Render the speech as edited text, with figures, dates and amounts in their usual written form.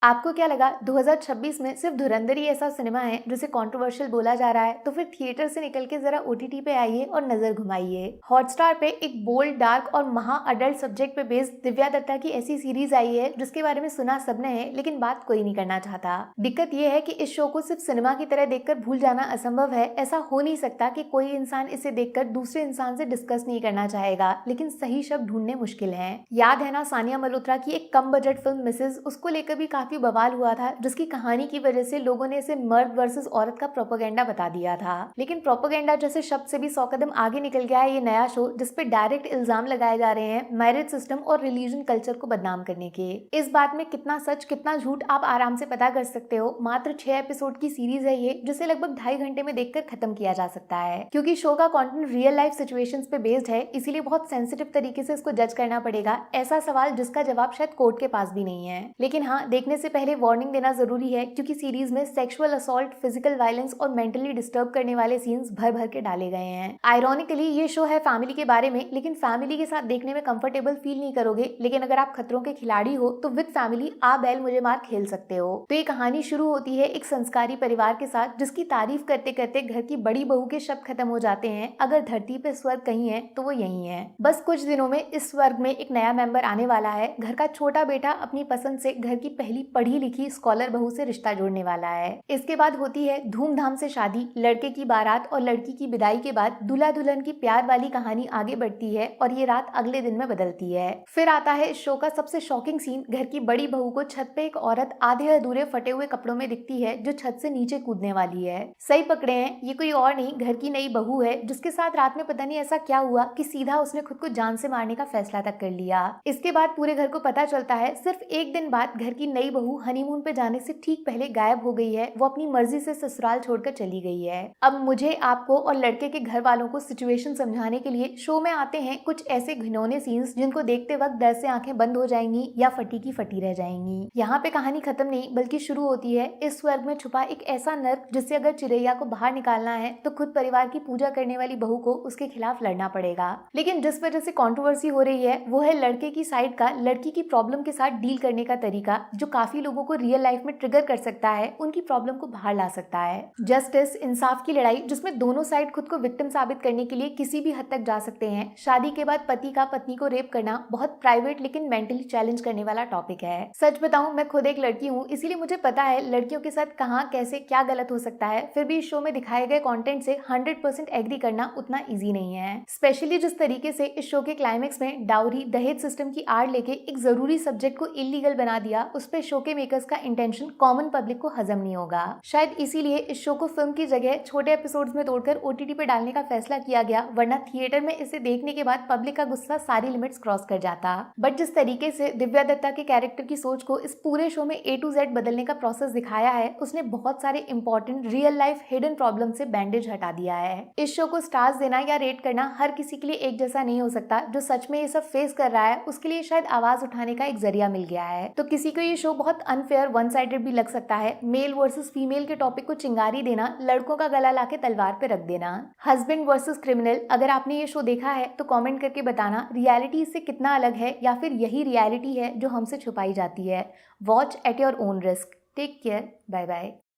आपको क्या लगा 2026 में सिर्फ धुरंधर ही ऐसा सिनेमा है जिसे कंट्रोवर्शियल बोला जा रहा है? तो फिर थिएटर से निकल के जरा ओटीटी पे आइए और नजर घुमाइए। हॉटस्टार पे एक बोल्ड, डार्क और महा अडल्ट सब्जेक्ट पे बेस्ड दिव्या दत्ता की ऐसी सीरीज आई है जिसके बारे में सुना सबने है, लेकिन बात कोई नहीं करना चाहता। दिक्कत ये है कि इस शो को सिर्फ सिनेमा की तरह देखकर भूल जाना असंभव है। ऐसा हो नहीं सकता कि कोई इंसान इसे देखकर दूसरे इंसान से डिस्कस नहीं करना चाहेगा, लेकिन सही शब्द ढूंढने मुश्किल है। याद है ना सानिया मल्होत्रा की एक कम बजट फिल्म मिसेज, उसको लेकर भी काफी बवाल हुआ था, जिसकी कहानी की वजह से लोगों ने इसे मर्द वर्सेस औरत का प्रोपेगेंडा बता दिया था। लेकिन प्रोपेगेंडा जैसे शब्द से भी 100 कदम आगे निकल गया है ये नया शो, जिसपे डायरेक्ट इल्जाम लगाए जा रहे हैं मैरिज सिस्टम और रिलीजन कल्चर को बदनाम करने के। इस बात में कितना सच कितना झूठ आप आराम से पता कर सकते हो। मात्र 6 एपिसोड की सीरीज है ये, जिसे लगभग 2.5 घंटे में देखकर खत्म किया जा सकता है। क्योंकि शो का कंटेंट रियल लाइफ सिचुएशंस पे बेस्ड है, इसीलिए बहुत सेंसिटिव तरीके से इसको जज करना पड़ेगा। ऐसा सवाल जिसका जवाब शायद कोर्ट के पास भी नहीं है। लेकिन हाँ, देखने से पहले वार्निंग देना जरूरी है, क्योंकि सीरीज में सेक्सुअल असॉल्ट, फिजिकल वायलेंस और मेंटली डिस्टर्ब करने वाले सीन्स भर भर के डाले गए हैं। आयरॉनिकली ये शो है फैमिली के बारे में, लेकिन फैमिली के साथ देखने में कंफर्टेबल फील नहीं करोगे। लेकिन अगर आप खतरों के खिलाड़ी हो तो विद फैमिली आ बैल मुझे मार खेल सकते हो। तो ये कहानी शुरू होती है एक संस्कारी परिवार के साथ, जिसकी तारीफ करते करते घर की बड़ी बहू के शब्द खत्म हो जाते हैं। अगर धरती पे स्वर्ग कहीं है तो वो यही है। बस कुछ दिनों में इस स्वर्ग में एक नया मेंबर आने वाला है। घर का छोटा बेटा अपनी पसंद से घर की पहली पढ़ी लिखी स्कॉलर बहू से रिश्ता जोड़ने वाला है। इसके बाद होती है धूमधाम से शादी, लड़के की बारात और लड़की की विदाई के बाद दूल्हा दुल्हन की प्यार वाली कहानी आगे बढ़ती है और ये रात अगले दिन में बदलती है। फिर आता है इस शो का सबसे शॉकिंग सीन। घर की बड़ी बहू को छत पे एक औरत आधे अधूरे फटे हुए कपड़ों में दिखती है, जो छत से नीचे कूदने वाली है। सही पकड़े हैं, ये कोई और नहीं, घर की नई बहू है, जिसके साथ रात में पता नहीं ऐसा क्या हुआ कि सीधा उसने खुद को जान से मारने का फैसला तक कर लिया। इसके बाद पूरे घर को पता चलता है सिर्फ एक दिन बाद घर की नई बहू हनीमून पे जाने से ठीक पहले गायब हो गई है। वो अपनी मर्जी से ससुराल छोड़कर चली गई है। अब मुझे, आपको और लड़के के घर वालों को सिचुएशन समझाने के लिए शो में आते हैं कुछ ऐसे घिनौने सीन्स जिनको देखते वक्त डर से आंखें बंद हो जाएंगी या फटी की फटी रह जाएंगी। यहाँ पे कहानी खत्म नहीं बल्कि शुरू होती है। इस स्वर्ग में छुपा एक ऐसा नर्क, जिससे अगर चिरैया को बाहर निकालना है तो खुद परिवार की पूजा करने वाली बहू को उसके खिलाफ लड़ना पड़ेगा। लेकिन जिस वजह से कंट्रोवर्सी हो रही है वो है लड़के की साइड का लड़की की प्रॉब्लम के साथ डील करने का तरीका, जो काफी लोगों को रियल लाइफ में ट्रिगर कर सकता है, उनकी प्रॉब्लम को बाहर ला सकता है। जस्टिस, इंसाफ की लड़ाई, जिसमें दोनों साइड खुद को विक्टिम साबित करने के लिए किसी भी हद तक जा सकते हैं। शादी के बाद पति का पत्नी को रेप करना बहुत प्राइवेट लेकिन मेंटली चैलेंज करने वाला टॉपिक है। सच बताऊं, मैं खुद एक लड़की हूँ, इसीलिए मुझे पता है लड़कियों के साथ कहाँ कैसे क्या गलत हो सकता है। फिर भी इस शो में दिखाए गए कंटेंट से 100% एग्री करना उतना ईजी नहीं है। स्पेशली जिस तरीके से इस शो के क्लाइमेक्स में डाउरी, दहेज सिस्टम की आड़ लेके एक जरूरी सब्जेक्ट को इलीगल बना दिया, उस पे शो के मेकर्स का इंटेंशन कॉमन पब्लिक को हजम नहीं होगा। शायद इसीलिए इस शो को फिल्म की जगह छोटे एपिसोड्स में तोड़कर ओटीटी पे डालने का फैसला किया गया, वरना थिएटर में इसे देखने के बाद पब्लिक का गुस्सा सारी लिमिट्स क्रॉस कर जाता। बट जिस तरीके से दिव्या दत्ता के कैरेक्टर की सोच को इस पूरे शो में A to Z बदलने का प्रोसेस दिखाया है, उसने बहुत सारे important real life hidden problem से बैंडेज हटा दिया है। इस शो को स्टार्स देना या रेट करना हर किसी के लिए एक जैसा नहीं हो सकता। जो सच में ये सब फेस कर रहा है उसके लिए शायद आवाज उठाने का एक जरिया मिल गया है। तो किसी को ये शो बहुत अनफेयर, वन साइडेड भी लग सकता है। मेल वर्सेस फीमेल के टॉपिक को चिंगारी देना, लड़कों का गला लाके तलवार पे रख देना, हस्बैंड वर्सेस क्रिमिनल। अगर आपने ये शो देखा है तो कमेंट करके बताना रियलिटी इससे कितना अलग है, या फिर यही रियलिटी है जो हमसे छुपाई जाती है। Watch at your own risk. Take care, bye bye.